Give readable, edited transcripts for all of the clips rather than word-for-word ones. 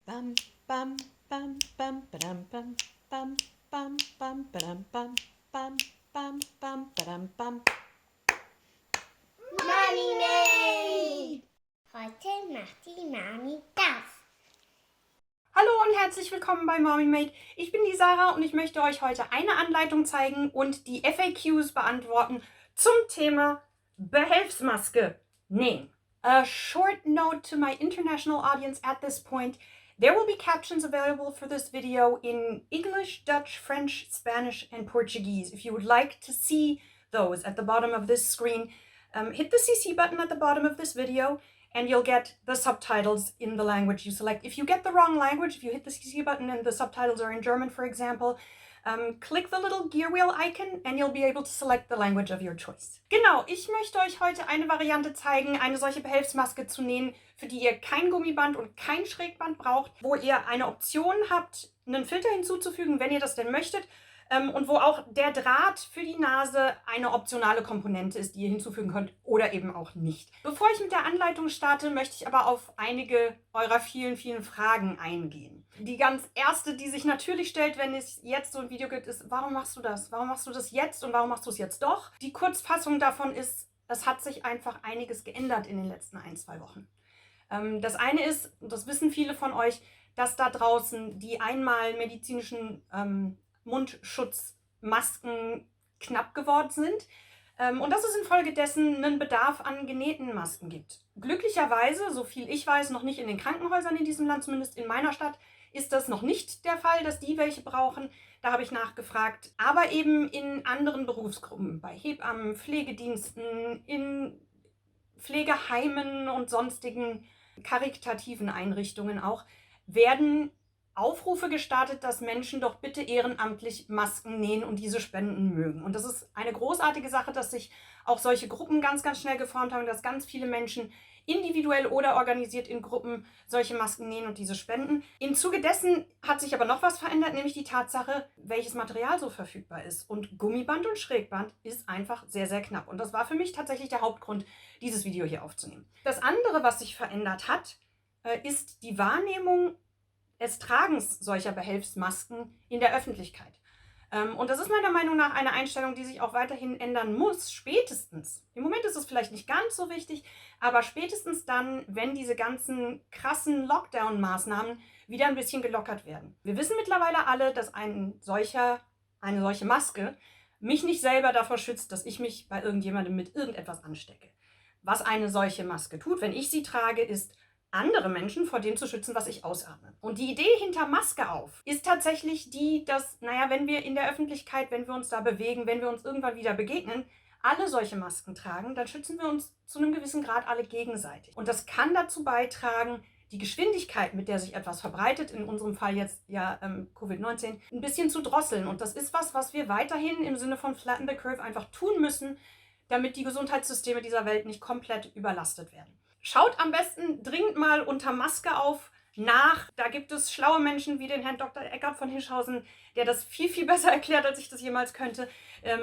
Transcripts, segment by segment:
Bam, bam, bam, bam, badam, bam, bam, bam, bam, badam, bam, bam, bam, bam, badam, bam. Mami Made! Heute macht die Mami das. Hallo und herzlich willkommen bei Mommy Made. Ich bin die Sarah und ich möchte euch heute eine Anleitung zeigen und die FAQs beantworten zum Thema Behelfsmaske nähen. A short note to my international audience at this point. There will be captions available for this video in English, Dutch, French, Spanish, and Portuguese. If you would like to see those at the bottom of this screen, hit the CC button at the bottom of this video and you'll get the subtitles in the language you select. If you get the wrong language, if you hit the CC button and the subtitles are in German, for example, click the little gear wheel icon and you'll be able to select the language of your choice. Genau, ich möchte euch heute eine Variante zeigen, eine solche Behelfsmaske zu nähen, für die ihr kein Gummiband und kein Schrägband braucht, wo ihr eine Option habt, einen Filter hinzuzufügen, wenn ihr das denn möchtet, und wo auch der Draht für die Nase eine optionale Komponente ist, die ihr hinzufügen könnt oder eben auch nicht. Bevor ich mit der Anleitung starte, möchte ich aber auf einige eurer vielen, vielen Fragen eingehen. Die ganz erste, die sich natürlich stellt, wenn es jetzt so ein Video gibt, ist, warum machst du das? Warum machst du das jetzt und warum machst du es jetzt doch? Die Kurzfassung davon ist, es hat sich einfach einiges geändert in den letzten 1-2 Wochen. Das eine ist, und das wissen viele von euch, dass da draußen die einmal medizinischen Mundschutzmasken knapp geworden sind und dass es infolgedessen einen Bedarf an genähten Masken gibt. Glücklicherweise, so viel ich weiß, noch nicht in den Krankenhäusern in diesem Land, zumindest in meiner Stadt, ist das noch nicht der Fall, dass die welche brauchen. Da habe ich nachgefragt. Aber eben in anderen Berufsgruppen, bei Hebammen, Pflegediensten, in Pflegeheimen und sonstigen karitativen Einrichtungen auch, werden Aufrufe gestartet, dass Menschen doch bitte ehrenamtlich Masken nähen und diese spenden mögen. Und das ist eine großartige Sache, dass sich auch solche Gruppen ganz, ganz schnell geformt haben, dass ganz viele Menschen individuell oder organisiert in Gruppen solche Masken nähen und diese spenden. Im Zuge dessen hat sich aber noch was verändert, nämlich die Tatsache, welches Material so verfügbar ist. Und Gummiband und Schrägband ist einfach sehr, sehr knapp. Und das war für mich tatsächlich der Hauptgrund, dieses Video hier aufzunehmen. Das andere, was sich verändert hat, ist die Wahrnehmung des Tragens solcher Behelfsmasken in der Öffentlichkeit. Und das ist meiner Meinung nach eine Einstellung, die sich auch weiterhin ändern muss, spätestens. Im Moment ist es vielleicht nicht ganz so wichtig, aber spätestens dann, wenn diese ganzen krassen Lockdown-Maßnahmen wieder ein bisschen gelockert werden. Wir wissen mittlerweile alle, dass eine solche Maske mich nicht selber davor schützt, dass ich mich bei irgendjemandem mit irgendetwas anstecke. Was eine solche Maske tut, wenn ich sie trage, ist, andere Menschen vor dem zu schützen, was ich ausatme. Und die Idee hinter Maske auf ist tatsächlich die, dass, wenn wir in der Öffentlichkeit, wenn wir uns da bewegen, wenn wir uns irgendwann wieder begegnen, alle solche Masken tragen, dann schützen wir uns zu einem gewissen Grad alle gegenseitig. Und das kann dazu beitragen, die Geschwindigkeit, mit der sich etwas verbreitet, in unserem Fall jetzt ja Covid-19, ein bisschen zu drosseln. Und das ist was wir weiterhin im Sinne von Flatten the Curve einfach tun müssen, damit die Gesundheitssysteme dieser Welt nicht komplett überlastet werden. Schaut am besten dringend mal unter Maske auf nach. Da gibt es schlaue Menschen wie den Herrn Dr. Eckert von Hirschhausen, der das viel, viel besser erklärt, als ich das jemals könnte.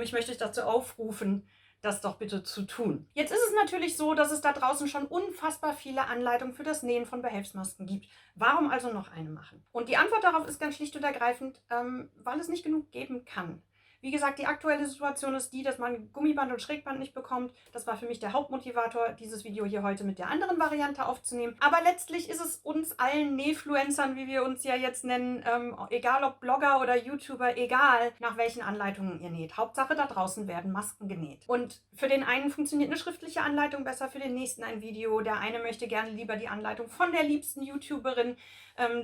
Ich möchte euch dazu aufrufen, das doch bitte zu tun. Jetzt ist es natürlich so, dass es da draußen schon unfassbar viele Anleitungen für das Nähen von Behelfsmasken gibt. Warum also noch eine machen? Und die Antwort darauf ist ganz schlicht und ergreifend, weil es nicht genug geben kann. Wie gesagt, die aktuelle Situation ist die, dass man Gummiband und Schrägband nicht bekommt. Das war für mich der Hauptmotivator, dieses Video hier heute mit der anderen Variante aufzunehmen. Aber letztlich ist es uns allen Nähfluencern, wie wir uns ja jetzt nennen, egal ob Blogger oder YouTuber, egal nach welchen Anleitungen ihr näht. Hauptsache, da draußen werden Masken genäht. Und für den einen funktioniert eine schriftliche Anleitung besser, für den nächsten ein Video. Der eine möchte gerne lieber die Anleitung von der liebsten YouTuberin.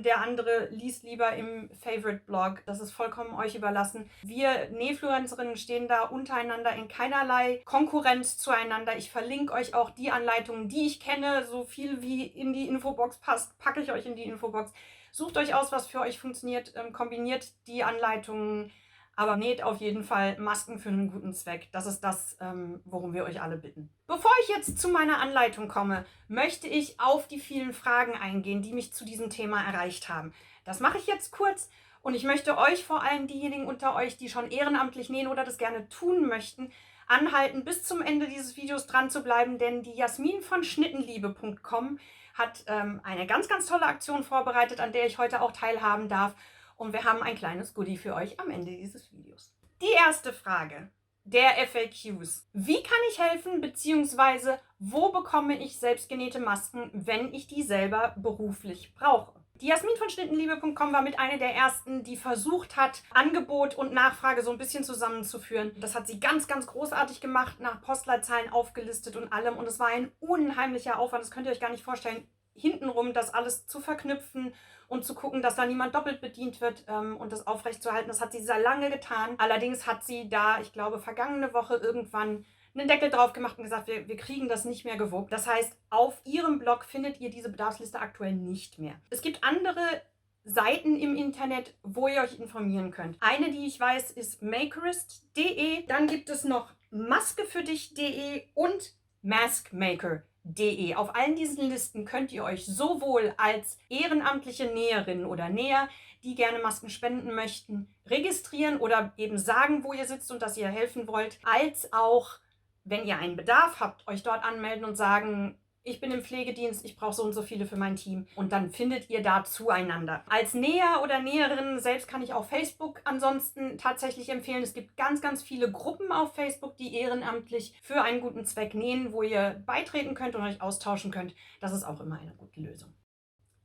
Der andere liest lieber im Favorite-Blog. Das ist vollkommen euch überlassen. Wir Nähfluencerinnen stehen da untereinander in keinerlei Konkurrenz zueinander. Ich verlinke euch auch die Anleitungen, die ich kenne. So viel wie in die Infobox passt, packe ich euch in die Infobox. Sucht euch aus, was für euch funktioniert. Kombiniert die Anleitungen, aber näht auf jeden Fall Masken für einen guten Zweck. Das ist das, worum wir euch alle bitten. Bevor ich jetzt zu meiner Anleitung komme, möchte ich auf die vielen Fragen eingehen, die mich zu diesem Thema erreicht haben. Das mache ich jetzt kurz und ich möchte euch, vor allem diejenigen unter euch, die schon ehrenamtlich nähen oder das gerne tun möchten, anhalten, bis zum Ende dieses Videos dran zu bleiben, denn die Jasmin von Schnittenliebe.com hat eine ganz, ganz tolle Aktion vorbereitet, an der ich heute auch teilhaben darf. Und wir haben ein kleines Goodie für euch am Ende dieses Videos. Die erste Frage der FAQs. Wie kann ich helfen, beziehungsweise wo bekomme ich selbstgenähte Masken, wenn ich die selber beruflich brauche? Die Jasmin von Schnittenliebe.com war mit einer der ersten, die versucht hat, Angebot und Nachfrage so ein bisschen zusammenzuführen. Das hat sie ganz, ganz großartig gemacht, nach Postleitzahlen aufgelistet und allem. Und es war ein unheimlicher Aufwand, das könnt ihr euch gar nicht vorstellen, hintenrum das alles zu verknüpfen und zu gucken, dass da niemand doppelt bedient wird und das aufrechtzuerhalten. Das hat sie sehr lange getan. Allerdings hat sie da, ich glaube, vergangene Woche irgendwann einen Deckel drauf gemacht und gesagt, wir kriegen das nicht mehr gewuppt. Das heißt, auf ihrem Blog findet ihr diese Bedarfsliste aktuell nicht mehr. Es gibt andere Seiten im Internet, wo ihr euch informieren könnt. Eine, die ich weiß, ist makerist.de. Dann gibt es noch maskefürdig.de und maskmaker.de. Auf allen diesen Listen könnt ihr euch sowohl als ehrenamtliche Näherin oder Näher, die gerne Masken spenden möchten, registrieren oder eben sagen, wo ihr sitzt und dass ihr helfen wollt, als auch, wenn ihr einen Bedarf habt, euch dort anmelden und sagen, ich bin im Pflegedienst, ich brauche so und so viele für mein Team. Und dann findet ihr da zueinander. Als Näher oder Näherin selbst kann ich auch Facebook ansonsten tatsächlich empfehlen. Es gibt ganz, ganz viele Gruppen auf Facebook, die ehrenamtlich für einen guten Zweck nähen, wo ihr beitreten könnt und euch austauschen könnt. Das ist auch immer eine gute Lösung.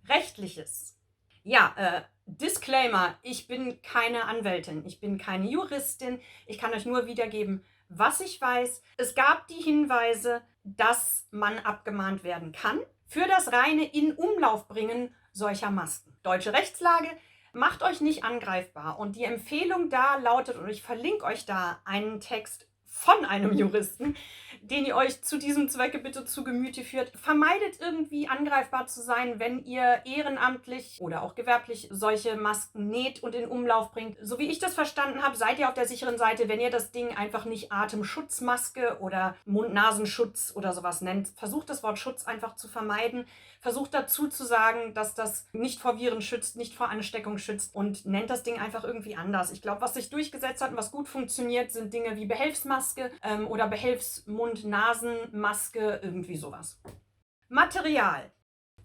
Rechtliches. Ja, Disclaimer, ich bin keine Anwältin, ich bin keine Juristin. Ich kann euch nur wiedergeben, was ich weiß. Es gab die Hinweise, dass man abgemahnt werden kann für das reine In-Umlauf-Bringen solcher Masken. Deutsche Rechtslage, macht euch nicht angreifbar. Und die Empfehlung da lautet, und ich verlinke euch da einen Text von einem Juristen, den ihr euch zu diesem Zwecke bitte zu Gemüte führt. Vermeidet irgendwie angreifbar zu sein, wenn ihr ehrenamtlich oder auch gewerblich solche Masken näht und in Umlauf bringt. So wie ich das verstanden habe, seid ihr auf der sicheren Seite, wenn ihr das Ding einfach nicht Atemschutzmaske oder Mund-Nasenschutz oder sowas nennt. Versucht das Wort Schutz einfach zu vermeiden. Versucht dazu zu sagen, dass das nicht vor Viren schützt, nicht vor Ansteckung schützt und nennt das Ding einfach irgendwie anders. Ich glaube, was sich durchgesetzt hat und was gut funktioniert, sind Dinge wie Behelfsmaske oder Behelfsmund-Nasen-Maske, irgendwie sowas. Material.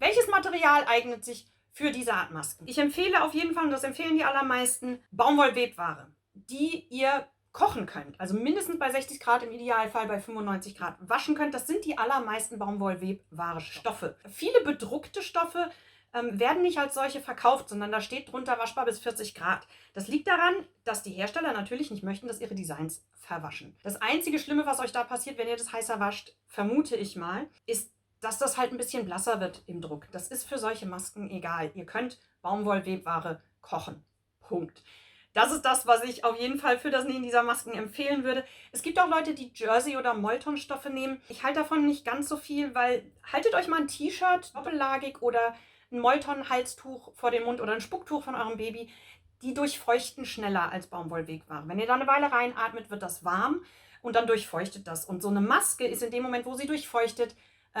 Welches Material eignet sich für diese Art Masken? Ich empfehle auf jeden Fall, und das empfehlen die allermeisten, Baumwollwebware, die ihr kochen könnt. Also mindestens bei 60 Grad, im Idealfall bei 95 Grad waschen könnt. Das sind die allermeisten Baumwollwebware-Stoffe. Viele bedruckte Stoffe werden nicht als solche verkauft, sondern da steht drunter waschbar bis 40 Grad. Das liegt daran, dass die Hersteller natürlich nicht möchten, dass ihre Designs verwaschen. Das einzige Schlimme, was euch da passiert, wenn ihr das heißer wascht, vermute ich mal, ist, dass das halt ein bisschen blasser wird im Druck. Das ist für solche Masken egal. Ihr könnt Baumwollwebware kochen. Punkt. Das ist das, was ich auf jeden Fall für das Nähen dieser Masken empfehlen würde. Es gibt auch Leute, die Jersey- oder Molton-Stoffe nehmen. Ich halte davon nicht ganz so viel, weil haltet euch mal ein T-Shirt doppellagig oder ein Molton-Halstuch vor den Mund oder ein Spucktuch von eurem Baby. Die durchfeuchten schneller als Baumwollwebware. Wenn ihr da eine Weile reinatmet, wird das warm und dann durchfeuchtet das. Und so eine Maske ist in dem Moment, wo sie durchfeuchtet,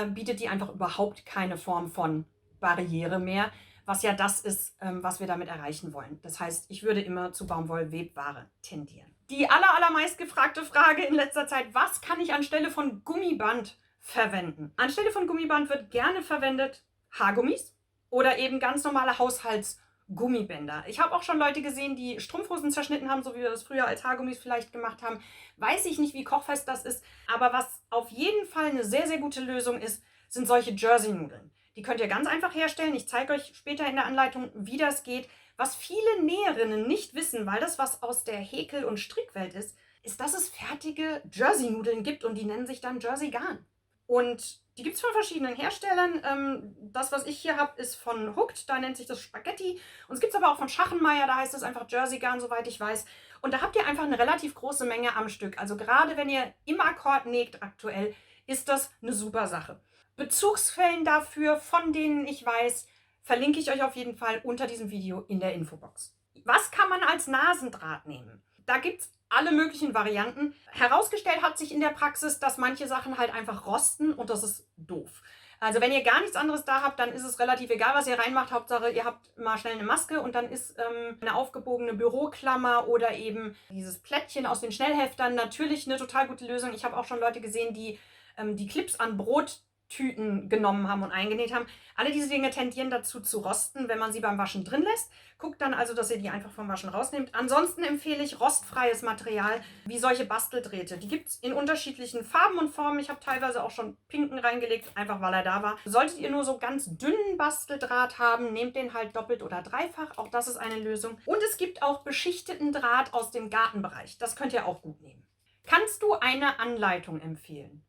bietet die einfach überhaupt keine Form von Barriere mehr. Was ja das ist, was wir damit erreichen wollen. Das heißt, ich würde immer zu Baumwollwebware tendieren. Die allermeist gefragte Frage in letzter Zeit, was kann ich anstelle von Gummiband verwenden? Anstelle von Gummiband wird gerne verwendet Haargummis oder eben ganz normale Haushaltsgummibänder. Ich habe auch schon Leute gesehen, die Strumpfhosen zerschnitten haben, so wie wir das früher als Haargummis vielleicht gemacht haben. Weiß ich nicht, wie kochfest das ist, aber was auf jeden Fall eine sehr, sehr gute Lösung ist, sind solche Jersey-Nudeln. Die könnt ihr ganz einfach herstellen. Ich zeige euch später in der Anleitung, wie das geht. Was viele Näherinnen nicht wissen, weil das was aus der Häkel- und Strickwelt ist, ist, dass es fertige Jersey-Nudeln gibt und die nennen sich dann Jersey-Garn. Und die gibt es von verschiedenen Herstellern. Das, was ich hier habe, ist von Hooked, da nennt sich das Spaghetti. Und es gibt es aber auch von Schachenmeier, da heißt es einfach Jersey-Garn, soweit ich weiß. Und da habt ihr einfach eine relativ große Menge am Stück. Also gerade wenn ihr im Akkord näht aktuell, ist das eine super Sache. Bezugsquellen dafür, von denen ich weiß, verlinke ich euch auf jeden Fall unter diesem Video in der Infobox. Was kann man als Nasendraht nehmen? Da gibt es alle möglichen Varianten. Herausgestellt hat sich in der Praxis, dass manche Sachen halt einfach rosten und das ist doof. Also wenn ihr gar nichts anderes da habt, dann ist es relativ egal, was ihr reinmacht. Hauptsache, ihr habt mal schnell eine Maske und dann ist eine aufgebogene Büroklammer oder eben dieses Plättchen aus den Schnellheftern natürlich eine total gute Lösung. Ich habe auch schon Leute gesehen, die die Clips an Brot Tüten genommen haben und eingenäht haben. Alle diese Dinge tendieren dazu zu rosten, wenn man sie beim Waschen drin lässt. Guckt dann also, dass ihr die einfach vom Waschen rausnehmt. Ansonsten empfehle ich rostfreies Material, wie solche Basteldrähte. Die gibt es in unterschiedlichen Farben und Formen. Ich habe teilweise auch schon pinken reingelegt, einfach weil er da war. Solltet ihr nur so ganz dünnen Basteldraht haben, nehmt den halt doppelt oder dreifach. Auch das ist eine Lösung. Und es gibt auch beschichteten Draht aus dem Gartenbereich. Das könnt ihr auch gut nehmen. Kannst du eine Anleitung empfehlen?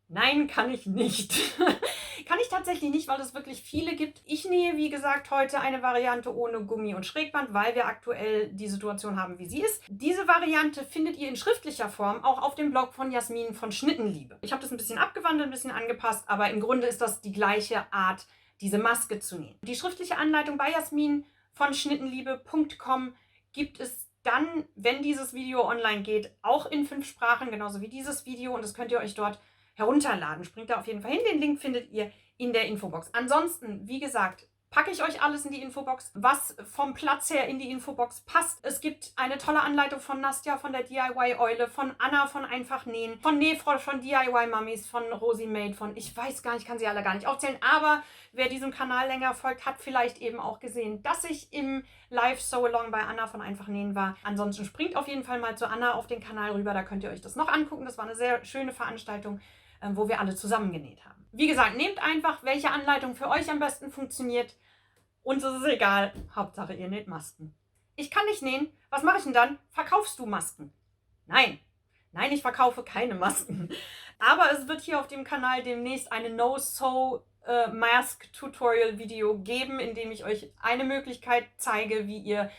Nein, kann ich nicht. Kann ich tatsächlich nicht, weil es wirklich viele gibt. Ich nähe, wie gesagt, heute eine Variante ohne Gummi und Schrägband, weil wir aktuell die Situation haben, wie sie ist. Diese Variante findet ihr in schriftlicher Form auch auf dem Blog von Jasmin von Schnittenliebe. Ich habe das ein bisschen abgewandelt, ein bisschen angepasst, aber im Grunde ist das die gleiche Art, diese Maske zu nähen. Die schriftliche Anleitung bei Jasmin von schnittenliebe.com gibt es dann, wenn dieses Video online geht, auch in 5 Sprachen, genauso wie dieses Video. Und das könnt ihr euch dort herunterladen. Springt da auf jeden Fall hin. Den Link findet ihr in der Infobox. Ansonsten, wie gesagt, packe ich euch alles in die Infobox, was vom Platz her in die Infobox passt. Es gibt eine tolle Anleitung von Nastja von der DIY-Eule, von Anna von Einfach Nähen, von Nähfrau, von DIY-Mummies, von Rosie Made, von ich weiß gar nicht, ich kann sie alle gar nicht aufzählen, aber wer diesem Kanal länger folgt, hat vielleicht eben auch gesehen, dass ich im Live-So-Along bei Anna von Einfach Nähen war. Ansonsten springt auf jeden Fall mal zu Anna auf den Kanal rüber, da könnt ihr euch das noch angucken. Das war eine sehr schöne Veranstaltung, wo wir alle zusammen genäht haben. Wie gesagt, nehmt einfach, welche Anleitung für euch am besten funktioniert. Uns ist es egal. Hauptsache, ihr näht Masken. Ich kann nicht nähen. Was mache ich denn dann? Verkaufst du Masken? Nein. Nein, ich verkaufe keine Masken. Aber es wird hier auf dem Kanal demnächst eine No-Sew Mask Tutorial Video geben, in dem ich euch eine Möglichkeit zeige, wie ihr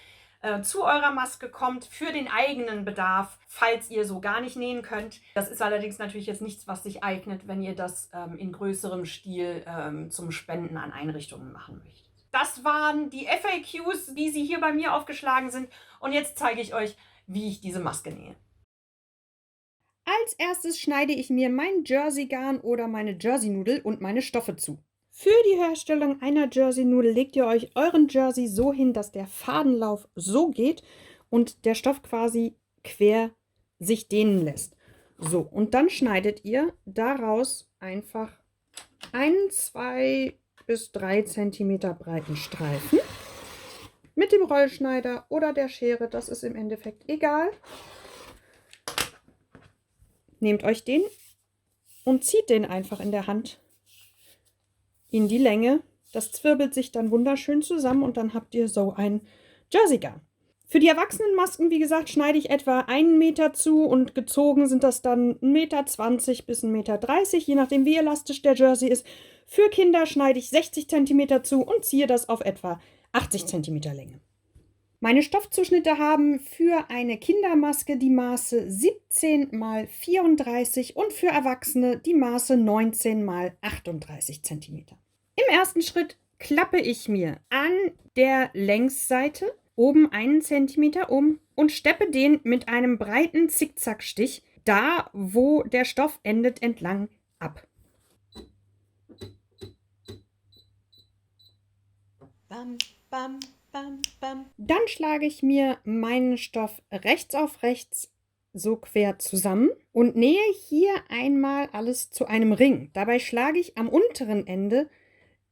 zu eurer Maske kommt für den eigenen Bedarf, falls ihr so gar nicht nähen könnt. Das ist allerdings natürlich jetzt nichts, was sich eignet, wenn ihr das in größerem Stil zum Spenden an Einrichtungen machen möchtet. Das waren die FAQs, wie sie hier bei mir aufgeschlagen sind. Und jetzt zeige ich euch, wie ich diese Maske nähe. Als erstes schneide ich mir mein Jersey-Garn oder meine Jersey-Nudel und meine Stoffe zu. Für die Herstellung einer Jersey-Nudel legt ihr euch euren Jersey so hin, dass der Fadenlauf so geht und der Stoff quasi quer sich dehnen lässt. So, und dann schneidet ihr daraus einfach 1, 2 bis 3 cm breiten Streifen. Mit dem Rollschneider oder der Schere, das ist im Endeffekt egal. Nehmt euch den und zieht den einfach in der Hand in die Länge. Das zwirbelt sich dann wunderschön zusammen und dann habt ihr so ein Jersey-Garn. Für die Erwachsenenmasken, wie gesagt, schneide ich etwa 1 Meter zu und gezogen sind das dann 1,20 Meter bis 1,30 Meter, je nachdem wie elastisch der Jersey ist. Für Kinder schneide ich 60 cm zu und ziehe das auf etwa 80 cm Länge. Meine Stoffzuschnitte haben für eine Kindermaske die Maße 17 x 34 und für Erwachsene die Maße 19 x 38 cm. Im ersten Schritt klappe ich mir an der Längsseite oben 1 cm um und steppe den mit einem breiten Zickzackstich da, wo der Stoff endet, entlang ab. Bam, bam, bam, bam. Dann schlage ich mir meinen Stoff rechts auf rechts so quer zusammen und nähe hier einmal alles zu einem Ring. Dabei schlage ich am unteren Ende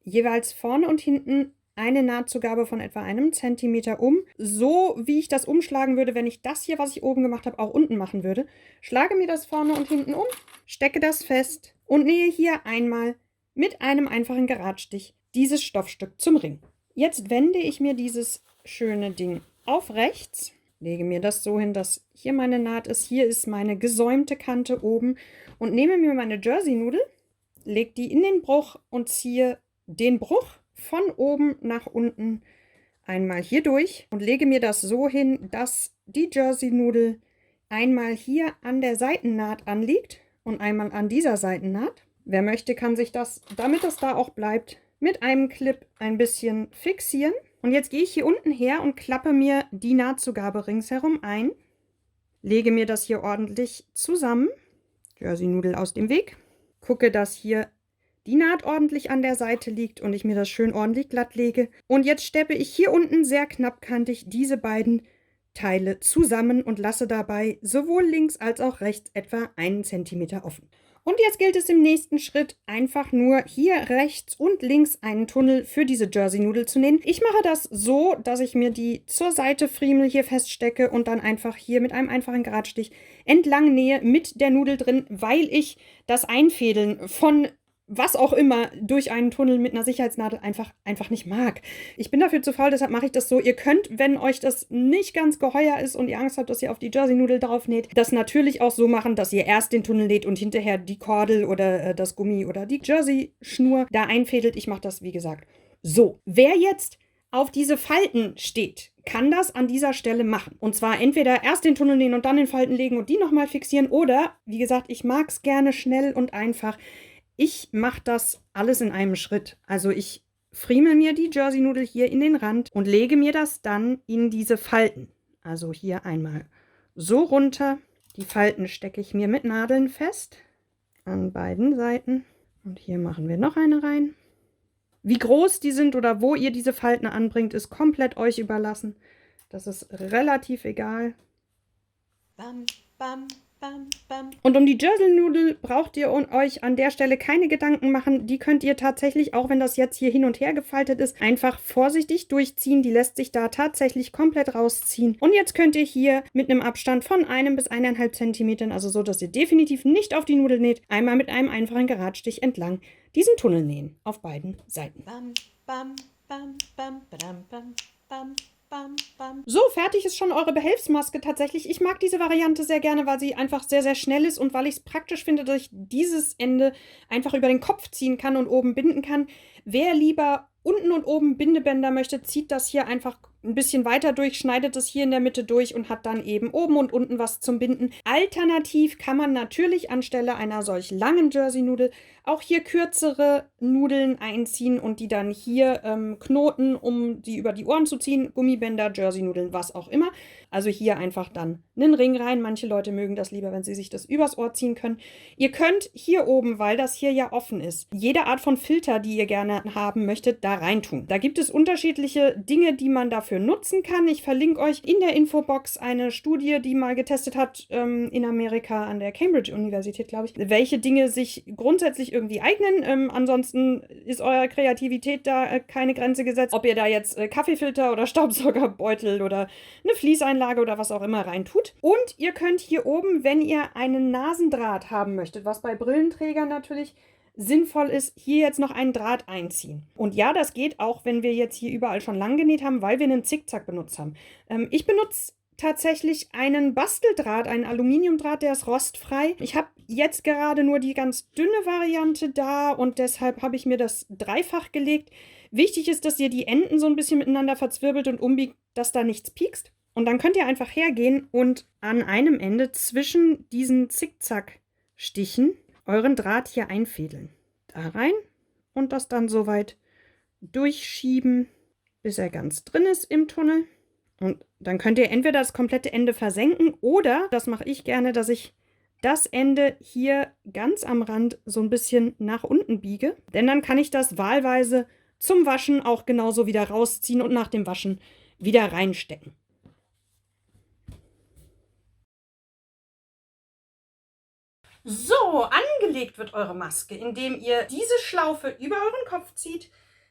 jeweils vorne und hinten eine Nahtzugabe von etwa 1 Zentimeter um, so wie ich das umschlagen würde, wenn ich das hier, was ich oben gemacht habe, auch unten machen würde. Schlage mir das vorne und hinten um, stecke das fest und nähe hier einmal mit einem einfachen Geradstich dieses Stoffstück zum Ring. Jetzt wende ich mir dieses schöne Ding auf rechts, lege mir das so hin, dass hier meine Naht ist, hier ist meine gesäumte Kante oben und nehme mir meine Jersey-Nudel, lege die in den Bruch und ziehe den Bruch von oben nach unten einmal hier durch und lege mir das so hin, dass die Jersey-Nudel einmal hier an der Seitennaht anliegt und einmal an dieser Seitennaht. Wer möchte, kann sich das, damit es da auch bleibt, mit einem Clip ein bisschen fixieren. Und jetzt gehe ich hier unten her und klappe mir die Nahtzugabe ringsherum ein, lege mir das hier ordentlich zusammen, Jersey-Nudel aus dem Weg, gucke, dass hier die Naht ordentlich an der Seite liegt und ich mir das schön ordentlich glatt lege. Und jetzt steppe ich hier unten sehr knappkantig diese beiden Teile zusammen und lasse dabei sowohl links als auch rechts etwa 1 Zentimeter offen. Und jetzt gilt es im nächsten Schritt einfach nur hier rechts und links einen Tunnel für diese Jersey-Nudel zu nähen. Ich mache das so, dass ich mir die zur Seite Friemel hier feststecke und dann einfach hier mit einem einfachen Geradstich entlang nähe mit der Nudel drin, weil ich das Einfädeln von was auch immer durch einen Tunnel mit einer Sicherheitsnadel einfach nicht mag. Ich bin dafür zu faul, deshalb mache ich das so. Ihr könnt, wenn euch das nicht ganz geheuer ist und ihr Angst habt, dass ihr auf die Jersey-Nudel drauf näht, das natürlich auch so machen, dass ihr erst den Tunnel näht und hinterher die Kordel oder das Gummi oder die Jersey-Schnur da einfädelt. Ich mache das, wie gesagt, so. Wer jetzt auf diese Falten steht, kann das an dieser Stelle machen. Und zwar entweder erst den Tunnel nähen und dann den Falten legen und die nochmal fixieren oder, wie gesagt, ich mag es gerne schnell und einfach. Ich mache das alles in einem Schritt. Also ich friemel mir die Jersey-Nudel hier in den Rand und lege mir das dann in diese Falten. Also hier einmal so runter. Die Falten stecke ich mir mit Nadeln fest an beiden Seiten. Und hier machen wir noch eine rein. Wie groß die sind oder wo ihr diese Falten anbringt, ist komplett euch überlassen. Das ist relativ egal. Bam, bam. Bam, bam. Und um die Jersey-Nudel braucht ihr euch an der Stelle keine Gedanken machen. Die könnt ihr tatsächlich, auch wenn das jetzt hier hin und her gefaltet ist, einfach vorsichtig durchziehen. Die lässt sich da tatsächlich komplett rausziehen. Und jetzt könnt ihr hier mit einem Abstand von 1 bis 1,5 Zentimetern, also so, dass ihr definitiv nicht auf die Nudel näht, einmal mit einem einfachen Geradstich entlang diesen Tunnel nähen auf beiden Seiten. Bam, bam, bam, bam, bam, bam, bam. Bam, bam. So, fertig ist schon eure Behelfsmaske tatsächlich. Ich mag diese Variante sehr gerne, weil sie einfach sehr, sehr schnell ist und weil ich es praktisch finde, dass ich dieses Ende einfach über den Kopf ziehen kann und oben binden kann. Wer lieber unten und oben Bindebänder möchte, zieht das hier einfach ein bisschen weiter durch, schneidet es hier in der Mitte durch und hat dann eben oben und unten was zum Binden. Alternativ kann man natürlich anstelle einer solch langen Jersey-Nudel auch hier kürzere Nudeln einziehen und die dann hier knoten, um die über die Ohren zu ziehen. Gummibänder, Jersey-Nudeln, was auch immer. Also hier einfach dann einen Ring rein. Manche Leute mögen das lieber, wenn sie sich das übers Ohr ziehen können. Ihr könnt hier oben, weil das hier ja offen ist, jede Art von Filter, die ihr gerne haben möchtet, da reintun. Da gibt es unterschiedliche Dinge, die man dafür nutzen kann. Ich verlinke euch in der Infobox eine Studie, die mal getestet hat in Amerika an der Cambridge-Universität, glaube ich, welche Dinge sich grundsätzlich irgendwie eignen. Ansonsten ist eurer Kreativität da keine Grenze gesetzt. Ob ihr da jetzt Kaffeefilter oder Staubsaugerbeutel oder eine Fließeinlage oder was auch immer reintut. Und ihr könnt hier oben, wenn ihr einen Nasendraht haben möchtet, was bei Brillenträgern natürlich sinnvoll ist, hier jetzt noch einen Draht einziehen. Und ja, das geht auch, wenn wir jetzt hier überall schon lang genäht haben, weil wir einen Zickzack benutzt haben. Ich benutze tatsächlich einen Basteldraht, einen Aluminiumdraht, der ist rostfrei. Ich habe jetzt gerade nur die ganz dünne Variante da und deshalb habe ich mir das dreifach gelegt. Wichtig ist, dass ihr die Enden so ein bisschen miteinander verzwirbelt und umbiegt, dass da nichts piekst. Und dann könnt ihr einfach hergehen und an einem Ende zwischen diesen Zickzackstichen euren Draht hier einfädeln. Da rein und das dann so weit durchschieben, bis er ganz drin ist im Tunnel. Und dann könnt ihr entweder das komplette Ende versenken oder, das mache ich gerne, dass ich das Ende hier ganz am Rand so ein bisschen nach unten biege. Denn dann kann ich das wahlweise zum Waschen auch genauso wieder rausziehen und nach dem Waschen wieder reinstecken. So, angelegt wird eure Maske, indem ihr diese Schlaufe über euren Kopf zieht,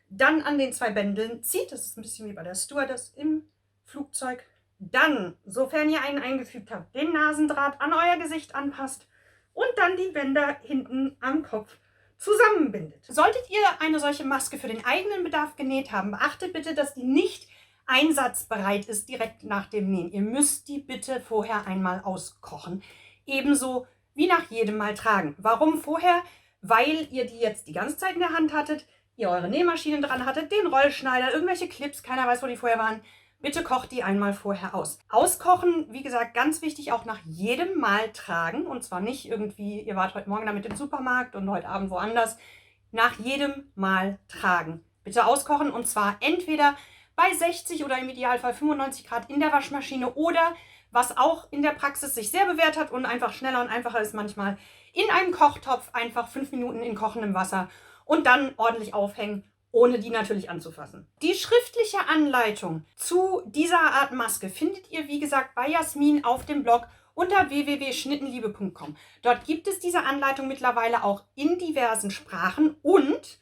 dann an den 2 Bändeln zieht. Das ist ein bisschen wie bei der Stewardess im Flugzeug. Dann, sofern ihr einen eingefügt habt, den Nasendraht an euer Gesicht anpasst und dann die Bänder hinten am Kopf zusammenbindet. Solltet ihr eine solche Maske für den eigenen Bedarf genäht haben, beachtet bitte, dass die nicht einsatzbereit ist direkt nach dem Nähen. Ihr müsst die bitte vorher einmal auskochen. Ebenso wie nach jedem Mal tragen. Warum vorher? Weil ihr die jetzt die ganze Zeit in der Hand hattet, ihr eure Nähmaschinen dran hattet, den Rollschneider, irgendwelche Clips, keiner weiß, wo die vorher waren. Bitte kocht die einmal vorher aus. Auskochen, wie gesagt, ganz wichtig, auch nach jedem Mal tragen. Und zwar nicht irgendwie, ihr wart heute Morgen damit im Supermarkt und heute Abend woanders. Nach jedem Mal tragen. Bitte auskochen und zwar entweder bei 60 oder im Idealfall 95 Grad in der Waschmaschine oder, was auch in der Praxis sich sehr bewährt hat und einfach schneller und einfacher ist manchmal, in einem Kochtopf einfach 5 Minuten in kochendem Wasser und dann ordentlich aufhängen, ohne die natürlich anzufassen. Die schriftliche Anleitung zu dieser Art Maske findet ihr, wie gesagt, bei Jasmin auf dem Blog unter www.schnittenliebe.com. Dort gibt es diese Anleitung mittlerweile auch in diversen Sprachen und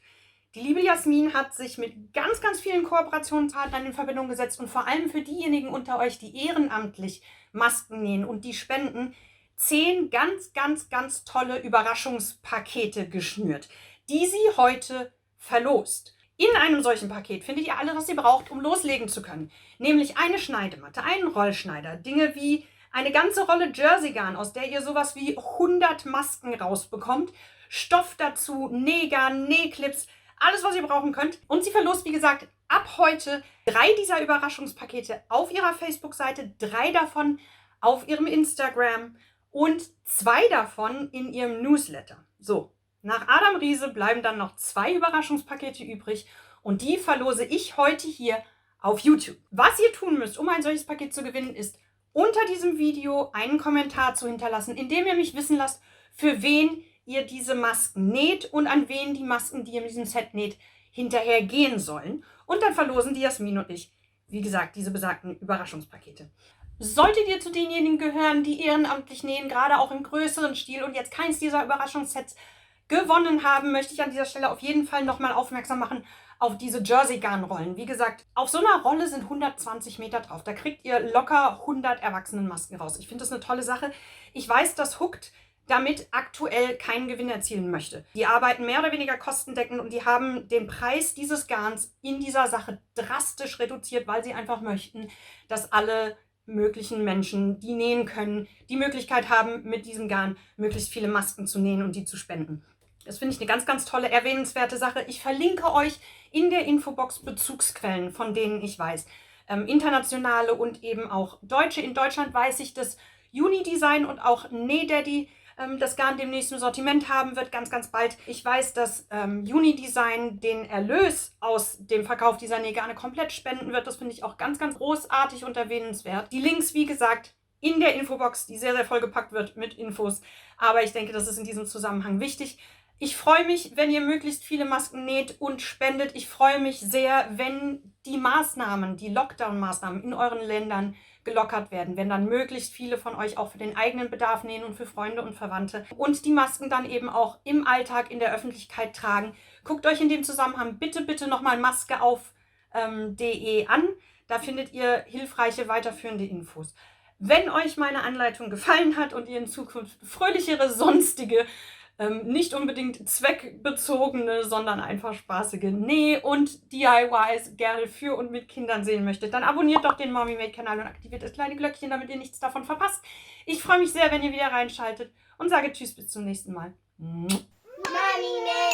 die liebe Jasmin hat sich mit ganz, ganz vielen Kooperationspartnern in Verbindung gesetzt und vor allem für diejenigen unter euch, die ehrenamtlich Masken nähen und die spenden, 10 ganz, ganz, ganz tolle Überraschungspakete geschnürt, die sie heute verlost. In einem solchen Paket findet ihr alles, was ihr braucht, um loslegen zu können. Nämlich eine Schneidematte, einen Rollschneider, Dinge wie eine ganze Rolle Jerseygarn, aus der ihr sowas wie 100 Masken rausbekommt, Stoff dazu, Nähgarn, Nähclips, alles, was ihr brauchen könnt. Und sie verlost, wie gesagt, ab heute 3 dieser Überraschungspakete auf ihrer Facebook-Seite, 3 davon auf ihrem Instagram und 2 davon in ihrem Newsletter. So, nach Adam Riese bleiben dann noch 2 Überraschungspakete übrig und die verlose ich heute hier auf YouTube. Was ihr tun müsst, um ein solches Paket zu gewinnen, ist unter diesem Video einen Kommentar zu hinterlassen, in dem ihr mich wissen lasst, für wen ihr diese Masken näht und an wen die Masken, die ihr in diesem Set näht, hinterher gehen sollen. Und dann verlosen die Jasmin und ich, wie gesagt, diese besagten Überraschungspakete. Solltet ihr zu denjenigen gehören, die ehrenamtlich nähen, gerade auch im größeren Stil und jetzt keins dieser Überraschungssets gewonnen haben, möchte ich an dieser Stelle auf jeden Fall nochmal aufmerksam machen auf diese Jersey-Garn-Rollen. Wie gesagt, auf so einer Rolle sind 120 Meter drauf. Da kriegt ihr locker 100 Erwachsenenmasken raus. Ich finde das eine tolle Sache. Ich weiß, dass Hooked damit aktuell keinen Gewinn erzielen möchte. Die arbeiten mehr oder weniger kostendeckend und die haben den Preis dieses Garns in dieser Sache drastisch reduziert, weil sie einfach möchten, dass alle möglichen Menschen, die nähen können, die Möglichkeit haben, mit diesem Garn möglichst viele Masken zu nähen und die zu spenden. Das finde ich eine ganz, ganz tolle, erwähnenswerte Sache. Ich verlinke euch in der Infobox Bezugsquellen, von denen ich weiß. Internationale und eben auch deutsche. In Deutschland weiß ich, dass Uni-Design und auch Nähdaddy das Garn demnächst im Sortiment haben wird, ganz, ganz bald. Ich weiß, dass Uni-Design den Erlös aus dem Verkauf dieser Nähgarne komplett spenden wird. Das finde ich auch ganz, ganz großartig und erwähnenswert. Die Links, wie gesagt, in der Infobox, die sehr, sehr vollgepackt wird mit Infos. Aber ich denke, das ist in diesem Zusammenhang wichtig. Ich freue mich, wenn ihr möglichst viele Masken näht und spendet. Ich freue mich sehr, wenn die Maßnahmen, die Lockdown-Maßnahmen in euren Ländern gelockert werden, wenn dann möglichst viele von euch auch für den eigenen Bedarf nähen und für Freunde und Verwandte und die Masken dann eben auch im Alltag in der Öffentlichkeit tragen. Guckt euch in dem Zusammenhang bitte, bitte nochmal maskeauf.de an. Da findet ihr hilfreiche, weiterführende Infos. Wenn euch meine Anleitung gefallen hat und ihr in Zukunft fröhlichere, sonstige, nicht unbedingt zweckbezogene, sondern einfach spaßige Näh- und DIYs gerne für und mit Kindern sehen möchtet, dann abonniert doch den Mommy Made Kanal und aktiviert das kleine Glöckchen, damit ihr nichts davon verpasst. Ich freue mich sehr, wenn ihr wieder reinschaltet und sage Tschüss, bis zum nächsten Mal. Mommy Made.